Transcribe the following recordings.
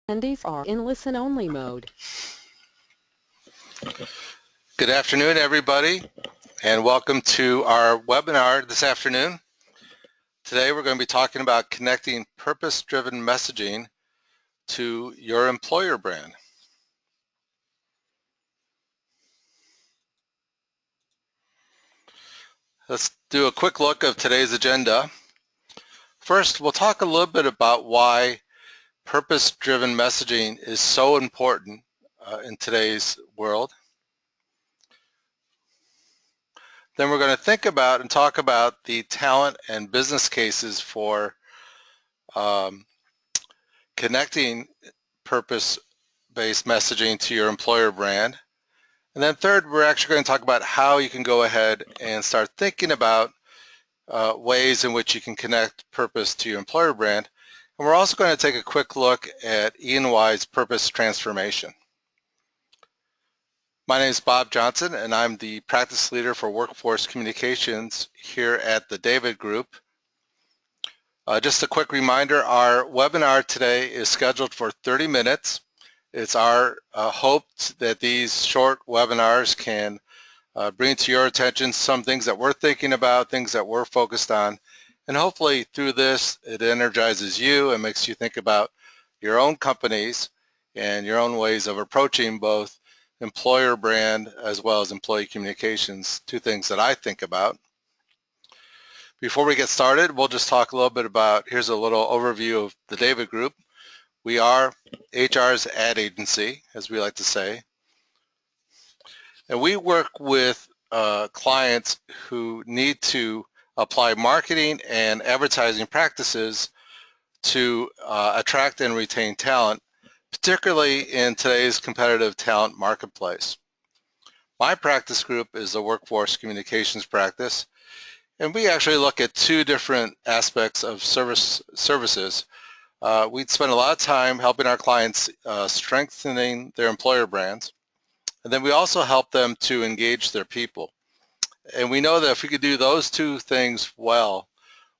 Attendees are in listen-only mode. Good afternoon, everybody, and welcome to our webinar this afternoon. Today we're going to be talking about connecting purpose-driven messaging to your employer brand. Let's do a quick look of today's agenda. First, we'll talk a little bit about why purpose-driven messaging is so important in today's world. Then we're going to think about and talk about the talent and business cases for connecting purpose-based messaging to your employer brand. And then third, we're actually going to talk about how you can go ahead and start thinking about ways in which you can connect purpose to your employer brand. And we're also going to take a quick look at E&Y's purpose transformation. My name is Bob Johnson, and I'm the practice leader for workforce communications here at the David Group. Just a quick reminder, our webinar today is scheduled for 30 minutes. It's our hope that these short webinars can bring to your attention some things that we're thinking about, things that we're focused on, and hopefully through this it energizes you and makes you think about your own companies and your own ways of approaching both employer brand as well as employee communications, two things that I think about. Before we get started, we'll just talk a little bit about, here's a little overview of the David Group. We are HR's ad agency, as we like to say, and we work with clients who need to apply marketing and advertising practices to attract and retain talent, particularly in today's competitive talent marketplace. My practice group is the workforce communications practice, and we actually look at two different aspects of services. We spend a lot of time helping our clients strengthening their employer brands, and then we also help them to engage their people. And we know that if we could do those two things well,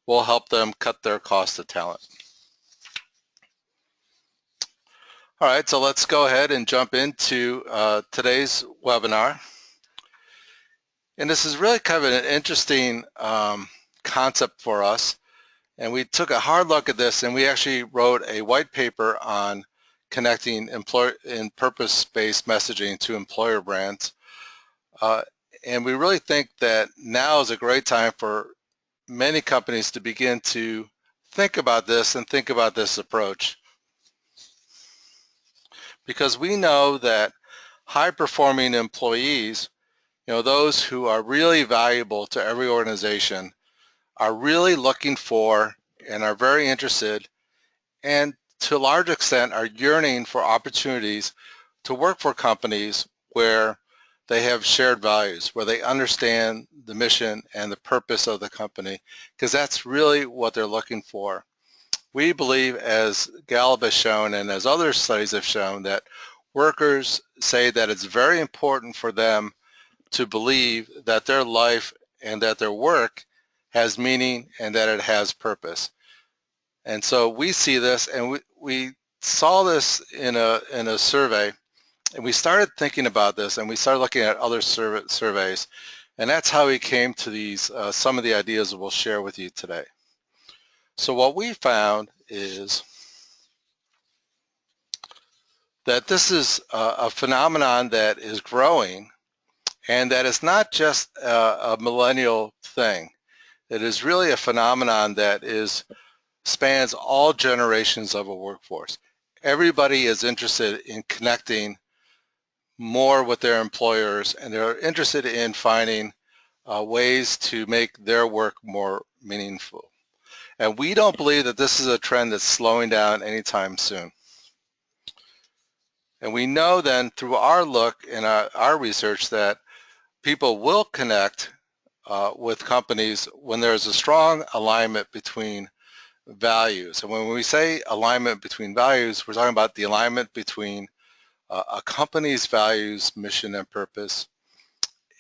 we'll help them cut their cost of talent. All right, so let's go ahead and jump into today's webinar. And this is really kind of an interesting concept for us. And we took a hard look at this, and we actually wrote a white paper on connecting purpose-based messaging to employer brands. And we really think that now is a great time for many companies to begin to think about this and think about this approach. Because we know that high-performing employees, those who are really valuable to every organization, are really looking for and are very interested, and to a large extent are yearning for opportunities to work for companies where they have shared values, where they understand the mission and the purpose of the company, because that's really what they're looking for. We believe, as Gallup has shown and as other studies have shown, that workers say that it's very important for them to believe that their life and that their work has meaning and that it has purpose. And so we see this, and we saw this in a survey, and we started thinking about this, and we started looking at other surveys, and that's how we came to these some of the ideas that we'll share with you today. So what we found is that this is a phenomenon that is growing, and that it's not just a millennial thing. It is really a phenomenon that spans all generations of a workforce. Everybody is interested in connecting more with their employers, and they're interested in finding ways to make their work more meaningful. And we don't believe that this is a trend that's slowing down anytime soon. And we know then through our look and our research that people will connect with companies when there's a strong alignment between values. And when we say alignment between values, we're talking about the alignment between a company's values, mission, and purpose,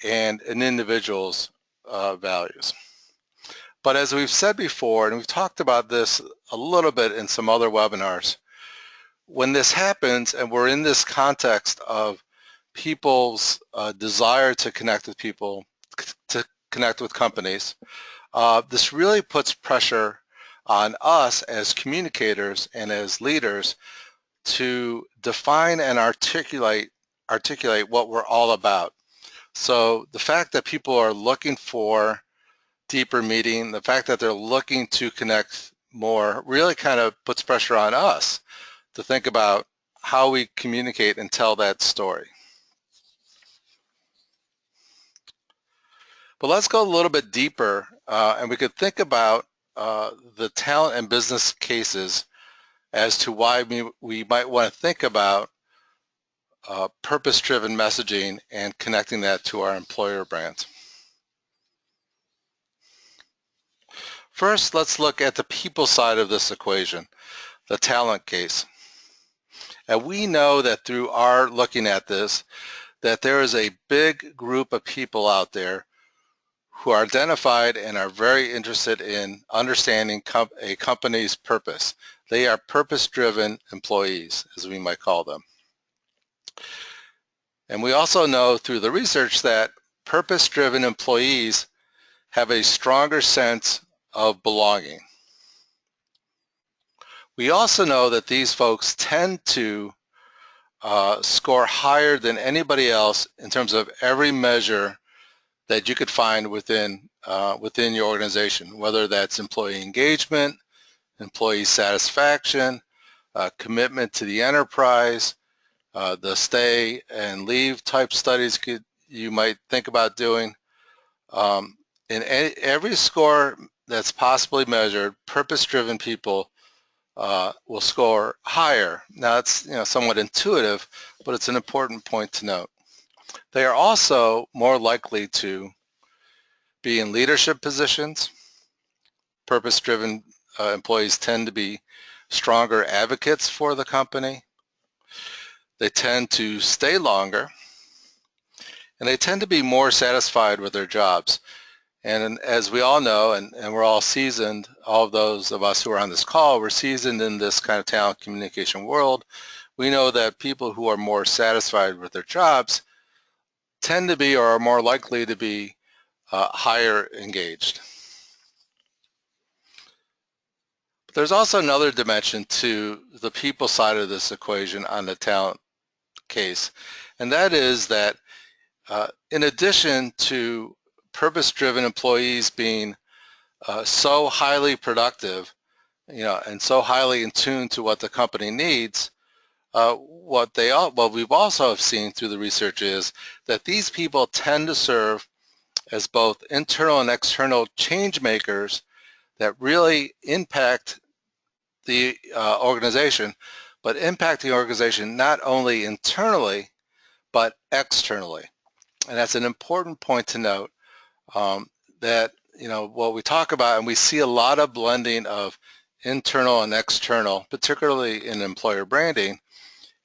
and an individual's values. But as we've said before, and we've talked about this a little bit in some other webinars, when this happens and we're in this context of people's desire to connect with people, to connect with companies, this really puts pressure on us as communicators and as leaders to define and articulate what we're all about. So the fact that people are looking for deeper meeting, the fact that they're looking to connect more really kind of puts pressure on us to think about how we communicate and tell that story. But let's go a little bit deeper, and we could think about the talent and business cases as to why we might want to think about purpose-driven messaging and connecting that to our employer brands. First, let's look at the people side of this equation, the talent case. And we know that through our looking at this, that there is a big group of people out there who are identified and are very interested in understanding a company's purpose. They are purpose-driven employees, as we might call them. And we also know through the research that purpose-driven employees have a stronger sense of belonging. We also know that these folks tend to score higher than anybody else in terms of every measure that you could find within your organization, whether that's employee engagement, employee satisfaction, commitment to the enterprise, the stay and leave type studies you might think about doing. In every score that's possibly measured, purpose-driven people will score higher. Now it's somewhat intuitive, but it's an important point to note. They are also more likely to be in leadership positions. Purpose-driven employees tend to be stronger advocates for the company. They tend to stay longer, and they tend to be more satisfied with their jobs. And as we all know, and we're all seasoned, all of those of us who are on this call, we're seasoned in this kind of talent communication world. We know that people who are more satisfied with their jobs tend to be, or are more likely to be, higher engaged. But there's also another dimension to the people side of this equation on the talent case, and that is that in addition to purpose-driven employees being so highly productive, and so highly in tune to what the company needs, what we've also seen through the research is that these people tend to serve as both internal and external change makers that really impact the organization, but impact the organization not only internally, but externally. And that's an important point to note, that what we talk about, and we see a lot of blending of internal and external, particularly in employer branding.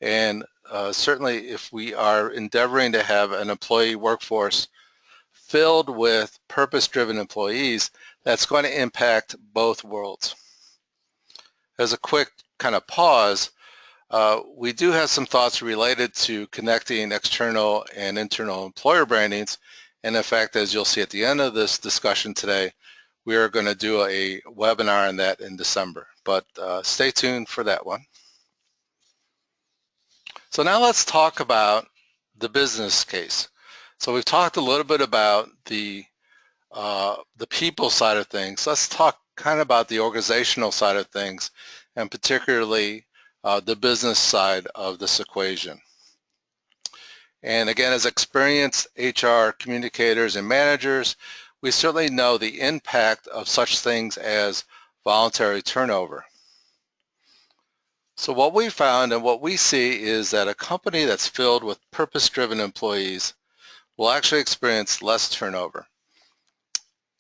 And certainly if we are endeavoring to have an employee workforce filled with purpose-driven employees, that's going to impact both worlds. As a quick kind of pause, we do have some thoughts related to connecting external and internal employer brandings. And in fact, as you'll see at the end of this discussion today, we are going to do a webinar on that in December. But stay tuned for that one. So now let's talk about the business case. So we've talked a little bit about the people side of things. Let's talk kind of about the organizational side of things, and particularly the business side of this equation. And again, as experienced HR communicators and managers, we certainly know the impact of such things as voluntary turnover. So what we found and what we see is that a company that's filled with purpose-driven employees will actually experience less turnover.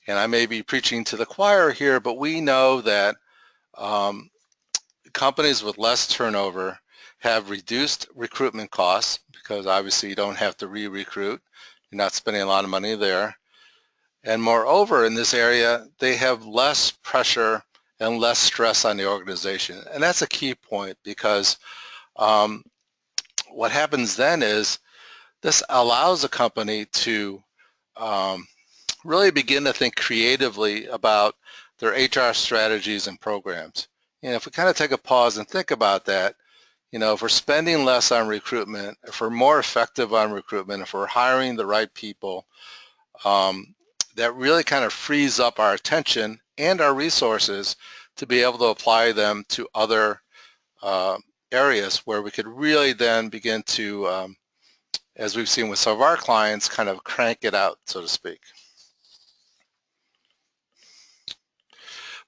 And I may be preaching to the choir here, but we know that companies with less turnover have reduced recruitment costs, because obviously you don't have to re-recruit. You're not spending a lot of money there. And moreover, in this area, they have less pressure and less stress on the organization. And that's a key point, because what happens then is this allows a company to really begin to think creatively about their HR strategies and programs. And if we kind of take a pause and think about that, if we're spending less on recruitment, if we're more effective on recruitment, if we're hiring the right people, that really kind of frees up our attention and our resources to be able to apply them to other areas where we could really then begin to, as we've seen with some of our clients, kind of crank it out, so to speak.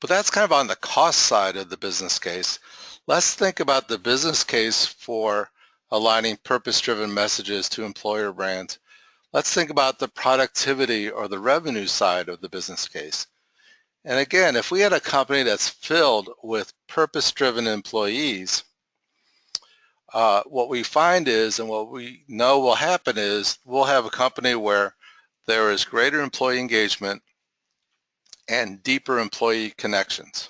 But that's kind of on the cost side of the business case. Let's think about the business case for aligning purpose-driven messages to employer brands. Let's think about the productivity or the revenue side of the business case. And again, if we had a company that's filled with purpose-driven employees, what we find is, and what we know will happen is, we'll have a company where there is greater employee engagement and deeper employee connections.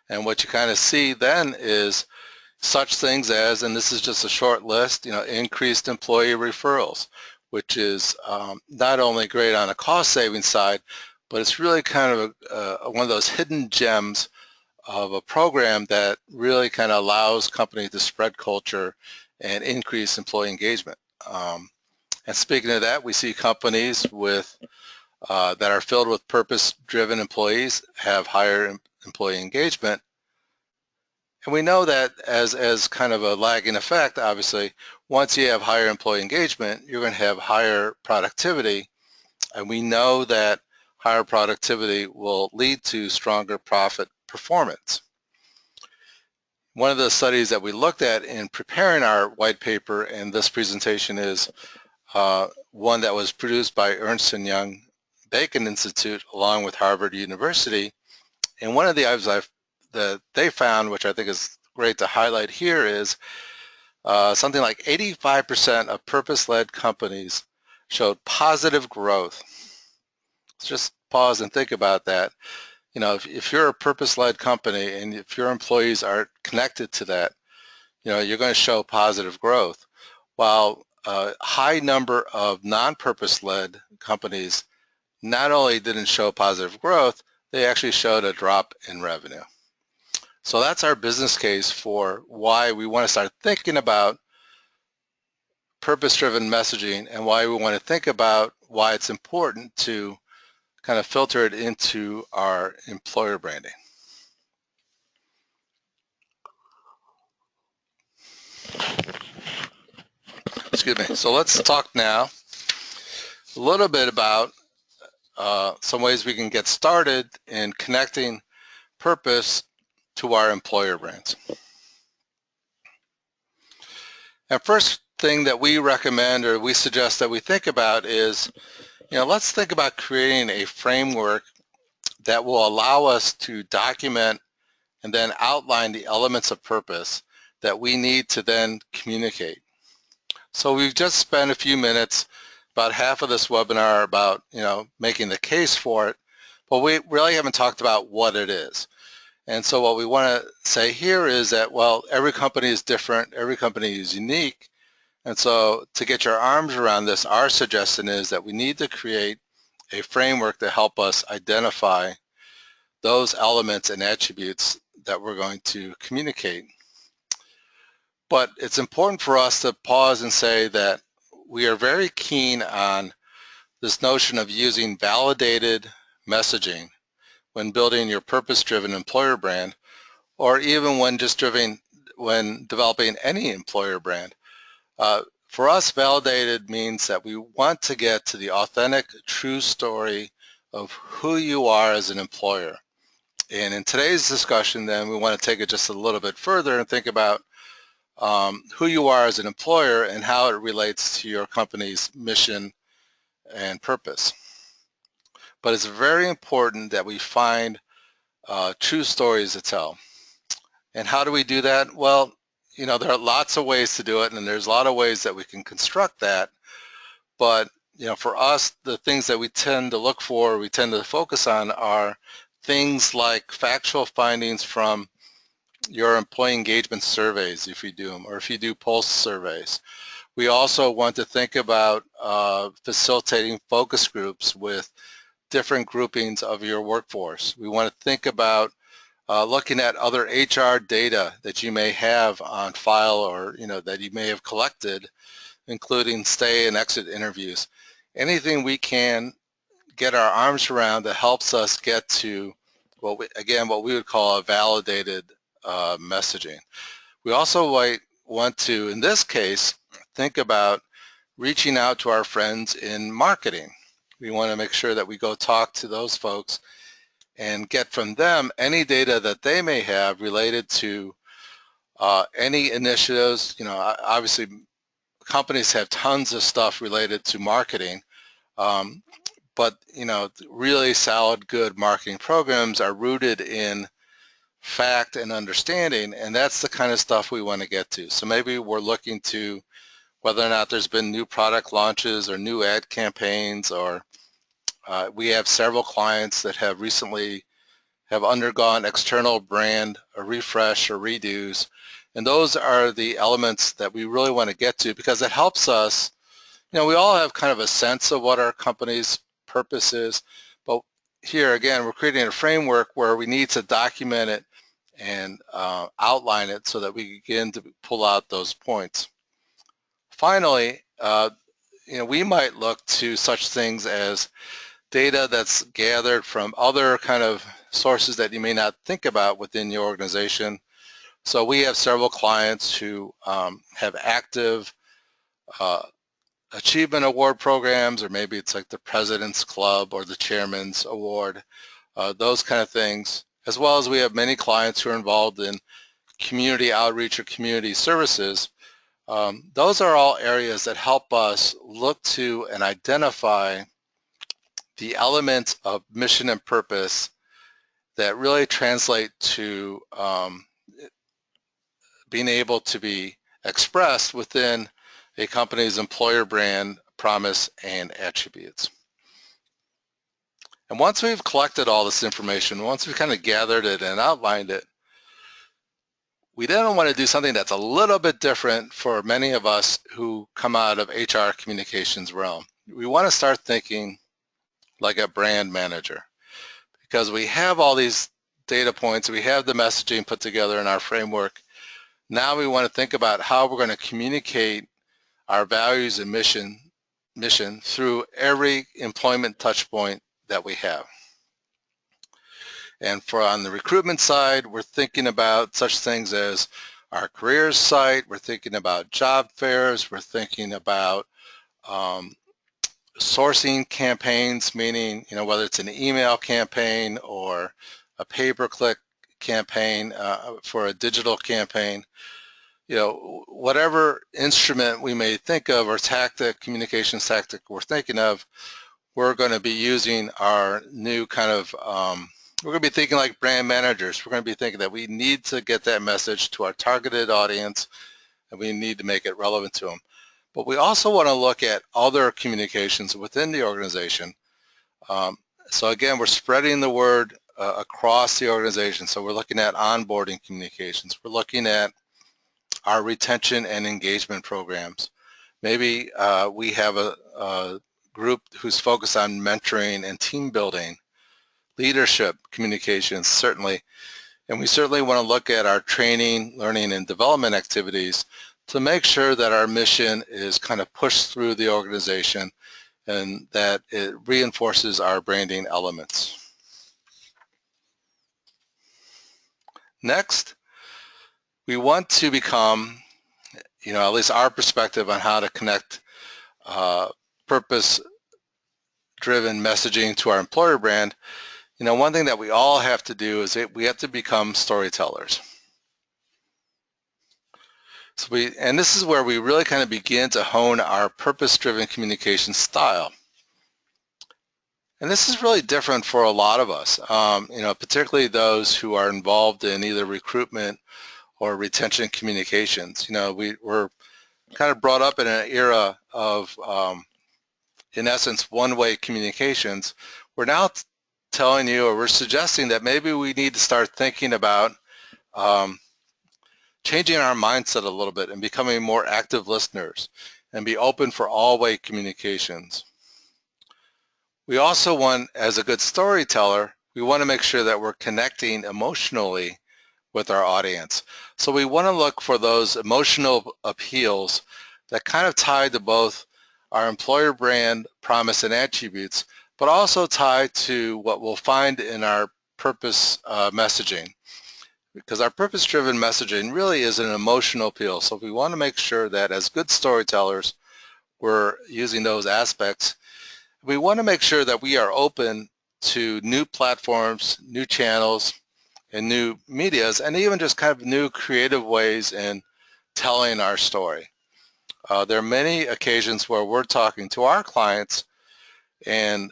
And what you kind of see then is such things as, and this is just a short list, increased employee referrals, which is not only great on a cost saving side, but it's really kind of one of those hidden gems of a program that really kind of allows companies to spread culture and increase employee engagement. And speaking of that, we see companies with that are filled with purpose-driven employees have higher employee engagement. And we know that as kind of a lagging effect, obviously, once you have higher employee engagement, you're going to have higher productivity. And we know that higher productivity will lead to stronger profit performance. One of the studies that we looked at in preparing our white paper and this presentation is one that was produced by Ernst & Young Bacon Institute along with Harvard University. And one of the items that they found, which I think is great to highlight here, is something like 85% of purpose-led companies showed positive growth. Let's just pause and think about that. If you're a purpose-led company and if your employees are connected to that, you're going to show positive growth. While a high number of non-purpose-led companies not only didn't show positive growth, they actually showed a drop in revenue. So that's our business case for why we want to start thinking about purpose-driven messaging and why we want to think about why it's important to kind of filter it into our employer branding. Excuse me. So let's talk now a little bit about some ways we can get started in connecting purpose to our employer brands. And first thing that we recommend or we suggest that we think about is, let's think about creating a framework that will allow us to document and then outline the elements of purpose that we need to then communicate. So we've just spent a few minutes, about half of this webinar, about making the case for it, but we really haven't talked about what it is. And so what we want to say here is that, well, every company is different, every company is unique, and so to get your arms around this, our suggestion is that we need to create a framework to help us identify those elements and attributes that we're going to communicate. But it's important for us to pause and say that we are very keen on this notion of using validated messaging when building your purpose-driven employer brand, or even when developing any employer brand. For us, validated means that we want to get to the authentic, true story of who you are as an employer. And in today's discussion, then, we want to take it just a little bit further and think about who you are as an employer and how it relates to your company's mission and purpose. But it's very important that we find true stories to tell. And how do we do that? Well, there are lots of ways to do it, and there's a lot of ways that we can construct that. But, for us, the things that we tend to look for, we tend to focus on are things like factual findings from your employee engagement surveys, if you do them, or if you do pulse surveys. We also want to think about facilitating focus groups with different groupings of your workforce. We want to think about looking at other HR data that you may have on file, or that you may have collected, including stay and exit interviews. Anything we can get our arms around that helps us get to what we would call a validated messaging. We also might want to, in this case, think about reaching out to our friends in marketing. We want to make sure that we go talk to those folks and get from them any data that they may have related to any initiatives. Obviously companies have tons of stuff related to marketing, but really solid, good marketing programs are rooted in fact and understanding, and that's the kind of stuff we want to get to. So maybe we're looking to whether or not there's been new product launches or new ad campaigns, or we have several clients that have recently undergone external brand or refresh or redos, and those are the elements that we really want to get to, because it helps us. We all have kind of a sense of what our company's purpose is, but here again we're creating a framework where we need to document it and outline it so that we begin to pull out those points. Finally, we might look to such things as data that's gathered from other kind of sources that you may not think about within your organization. So we have several clients who have active achievement award programs, or maybe it's like the President's Club or the Chairman's Award, those kind of things, as well as we have many clients who are involved in community outreach or community services. Those are all areas that help us look to and identify the elements of mission and purpose that really translate to being able to be expressed within a company's employer brand, promise, and attributes. And once we've collected all this information, once we've kind of gathered it and outlined it, we then want to do something that's a little bit different for many of us who come out of HR communications realm. We want to start thinking like a brand manager, because we have all these data points, we have the messaging put together in our framework. Now we want to think about how we're going to communicate our values and mission through every employment touch point that we have. And on the recruitment side, we're thinking about such things as our careers site, we're thinking about job fairs, we're thinking about sourcing campaigns, meaning whether it's an email campaign or a pay-per-click campaign for a digital campaign. Whatever instrument we may think of, or communications tactic we're thinking of, we're going to be using our new kind of, we're going to be thinking like brand managers. We're going to be thinking that we need to get that message to our targeted audience, and we need to make it relevant to them. But we also want to look at other communications within the organization. So again, we're spreading the word across the organization. So we're looking at onboarding communications. We're looking at our retention and engagement programs. Maybe we have a group who's focused on mentoring and team building, leadership communications, certainly. And we certainly want to look at our training, learning, and development activities to make sure that our mission is kind of pushed through the organization and that it reinforces our branding elements. Next, we want to become, at least our perspective on how to connect purpose-driven messaging to our employer brand. One thing that we all have to do is we have to become storytellers. And this is where we really kind of begin to hone our purpose-driven communication style. And this is really different for a lot of us, particularly those who are involved in either recruitment or retention communications. We're kind of brought up in an era of, in essence, one-way communications. We're now telling you, or we're suggesting that maybe we need to start thinking about changing our mindset a little bit and becoming more active listeners and be open for all-way communications. We also want, as a good storyteller, we want to make sure that we're connecting emotionally with our audience. So we want to look for those emotional appeals that kind of tie to both our employer brand promise and attributes, but also tie to what we'll find in our purpose messaging. Because our purpose-driven messaging really is an emotional appeal. So we want to make sure that as good storytellers, we're using those aspects. We want to make sure that we are open to new platforms, new channels, and new medias, and even just kind of new creative ways in telling our story. There are many occasions where we're talking to our clients, and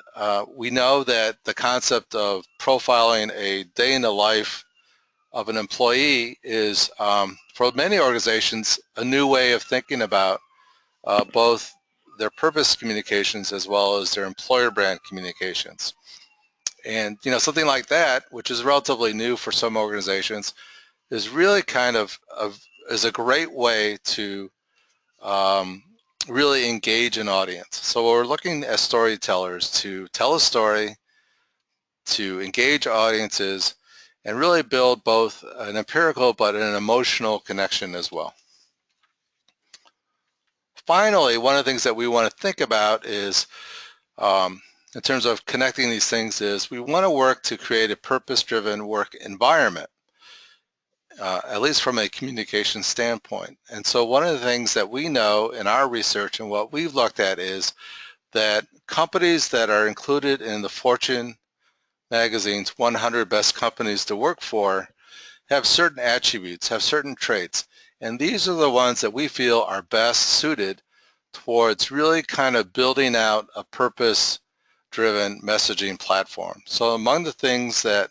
we know that the concept of profiling a day in the life of an employee is, for many organizations, a new way of thinking about both their purpose communications as well as their employer brand communications. And something like that, which is relatively new for some organizations, is really kind of is a great way to really engage an audience. So we're looking as storytellers to tell a story, to engage audiences, and really build both an empirical but an emotional connection as well. Finally, one of the things that we want to think about is, in terms of connecting these things, is we want to work to create a purpose-driven work environment, at least from a communication standpoint. And so one of the things that we know in our research and what we've looked at is that companies that are included in the Fortune magazine's 100 best companies to work for have certain attributes, have certain traits. And these are the ones that we feel are best suited towards really kind of building out a purpose-driven messaging platform. So among the things that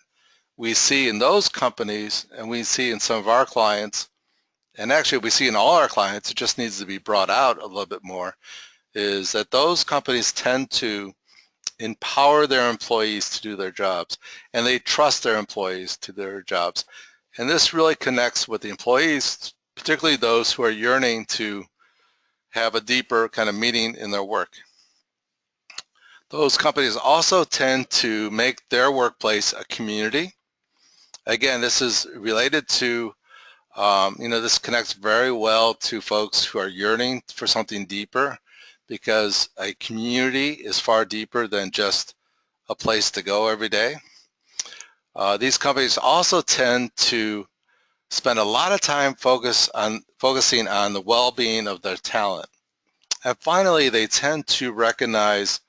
we see in those companies, and we see in some of our clients, and actually we see in all our clients, it just needs to be brought out a little bit more, is that those companies tend to empower their employees to do their jobs, and they trust their employees to do their jobs. And this really connects with the employees, particularly those who are yearning to have a deeper kind of meaning in their work. Those companies also tend to make their workplace a community. Again, this is related to, this connects very well to folks who are yearning for something deeper, because a community is far deeper than just a place to go every day. These companies also tend to spend a lot of time focusing on the well-being of their talent. And finally, they tend to recognize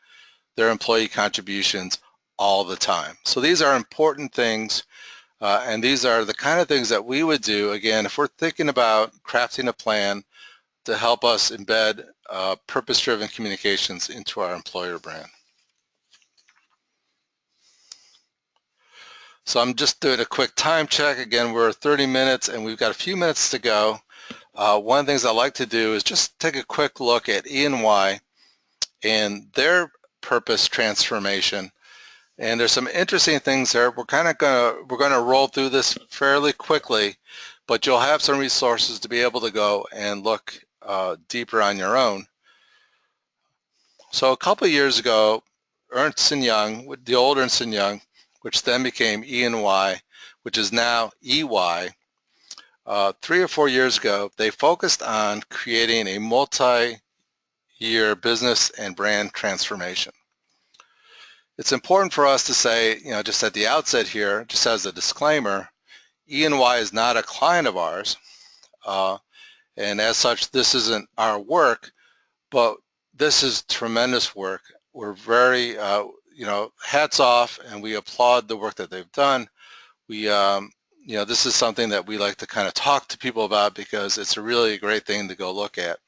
their employee contributions all the time. So these are important things, and these are the kind of things that we would do, again, if we're thinking about crafting a plan to help us embed purpose-driven communications into our employer brand. So I'm just doing a quick time check. Again, we're 30 minutes and we've got a few minutes to go. One of the things I like to do is just take a quick look at E&Y and their purpose transformation. And there's some interesting things there. We're gonna roll through this fairly quickly, but you'll have some resources to be able to go and look deeper on your own. So a couple of years ago, Ernst & Young, the old Ernst & Young, which then became E&Y, which is now EY, 3 or 4 years ago, they focused on creating a multi-year business and brand transformation. It's important for us to say, just at the outset here, just as a disclaimer, E&Y is not a client of ours, and as such, this isn't our work, but this is tremendous work. We're very, hats off, and we applaud the work that they've done. We, this is something that we like to kind of talk to people about because it's a really great thing to go look at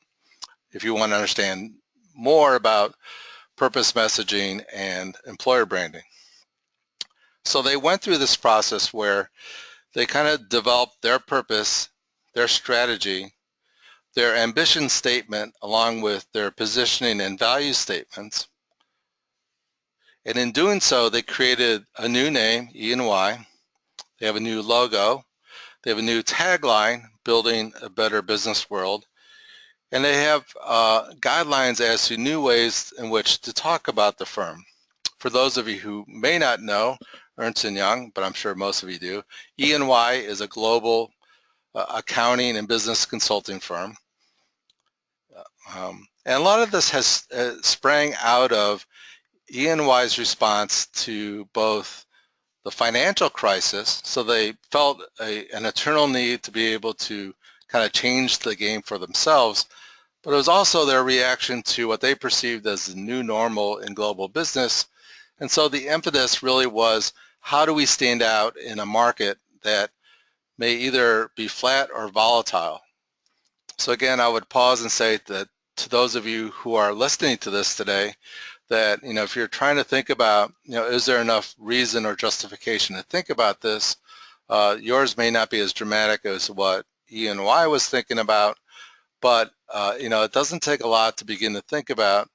if you want to understand more about purpose messaging and employer branding. So they went through this process where they kind of developed their purpose, their strategy, their ambition statement, along with their positioning and value statements. And in doing so, they created a new name, E&Y. They have a new logo. They have a new tagline, Building a Better Business World. And they have guidelines as to new ways in which to talk about the firm. For those of you who may not know Ernst & Young, but I'm sure most of you do, E&Y is a global accounting and business consulting firm. And a lot of this has sprang out of E&Y's response to both the financial crisis, so they felt an eternal need to be able to kind of change the game for themselves, but it was also their reaction to what they perceived as the new normal in global business. And so the impetus really was, how do we stand out in a market that may either be flat or volatile? So again, I would pause and say that to those of you who are listening to this today, that, if you're trying to think about, is there enough reason or justification to think about this, yours may not be as dramatic as what E&Y was thinking about, but it doesn't take a lot to begin to think about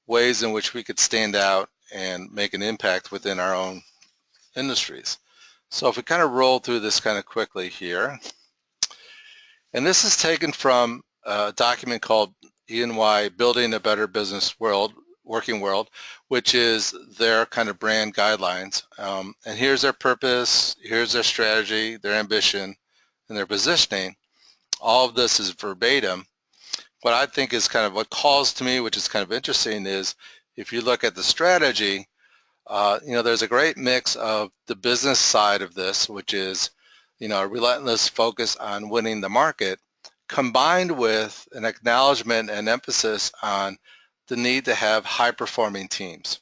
ways in which we could stand out and make an impact within our own industries. So if we kind of roll through this kind of quickly here, and this is taken from a document called E&Y Building a Better Business World, Working World, which is their kind of brand guidelines. And here's their purpose, here's their strategy, their ambition, and their positioning. All of this is verbatim. What I think is kind of what calls to me, which is kind of interesting, is if you look at the strategy, there's a great mix of the business side of this, which is, a relentless focus on winning the market, combined with an acknowledgement and emphasis on the need to have high-performing teams.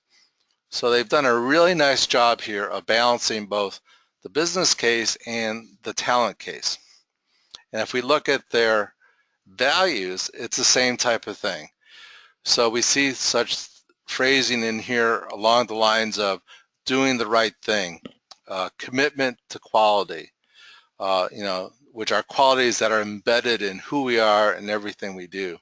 So they've done a really nice job here of balancing both the business case and the talent case. And if we look at their values, it's the same type of thing. So we see such phrasing in here along the lines of doing the right thing, commitment to quality, which are qualities that are embedded in who we are and everything we do.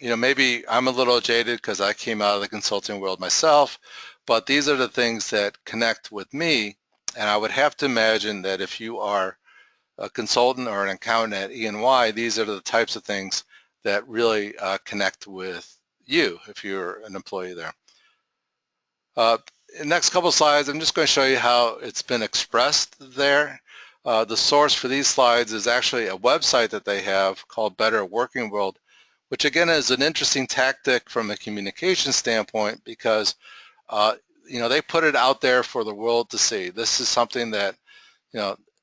Maybe I'm a little jaded because I came out of the consulting world myself, but these are the things that connect with me. And I would have to imagine that if you are a consultant or an accountant at E&Y, these are the types of things that really connect with you if you're an employee there. In the next couple slides, I'm just going to show you how it's been expressed there. The source for these slides is actually a website that they have called Better Working World, which again is an interesting tactic from a communication standpoint because they put it out there for the world to see. This is something that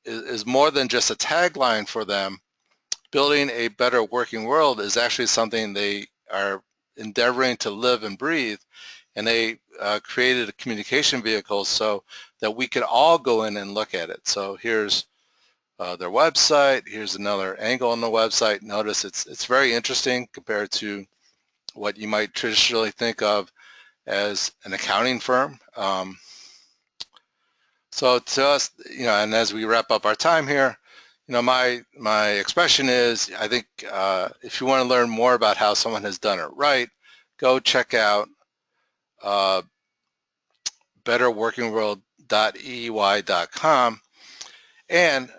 is more than just a tagline for them. Building a better working world is actually something they are endeavoring to live and breathe, and they created a communication vehicle so that we could all go in and look at it. So here's their website. Here's another angle on the website. Notice it's very interesting compared to what you might traditionally think of as an accounting firm. So to us, and as we wrap up our time here, my expression is, I think if you want to learn more about how someone has done it right, go check out betterworkingworld.ey.com, and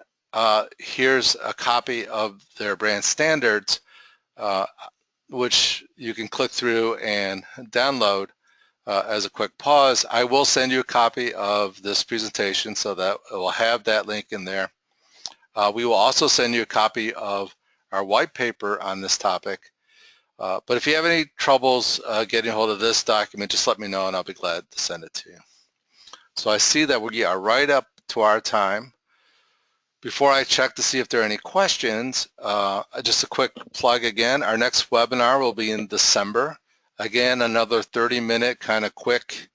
here's a copy of their brand standards, which you can click through and download as a quick pause. I will send you a copy of this presentation so that it will have that link in there. We will also send you a copy of our white paper on this topic. But if you have any troubles getting a hold of this document, just let me know and I'll be glad to send it to you. So I see that we are right up to our time. Before I check to see if there are any questions, just a quick plug again. Our next webinar will be in December. Again, another 30-minute kind of quick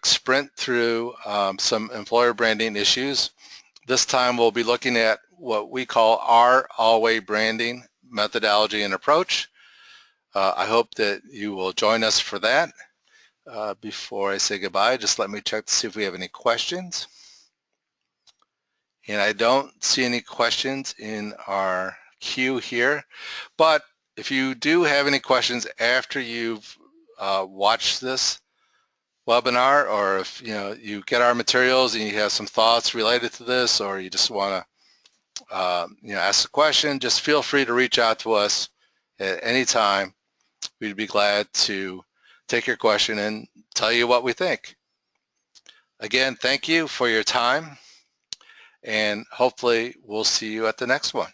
sprint through some employer branding issues. This time we'll be looking at what we call our Alway branding methodology and approach. I hope that you will join us for that. Before I say goodbye, just let me check to see if we have any questions. And I don't see any questions in our queue here, but if you do have any questions after you've watched this webinar, or if you get our materials and you have some thoughts related to this, or you just want to ask a question, just feel free to reach out to us at any time. We'd be glad to take your question and tell you what we think. Again, thank you for your time, and hopefully we'll see you at the next one.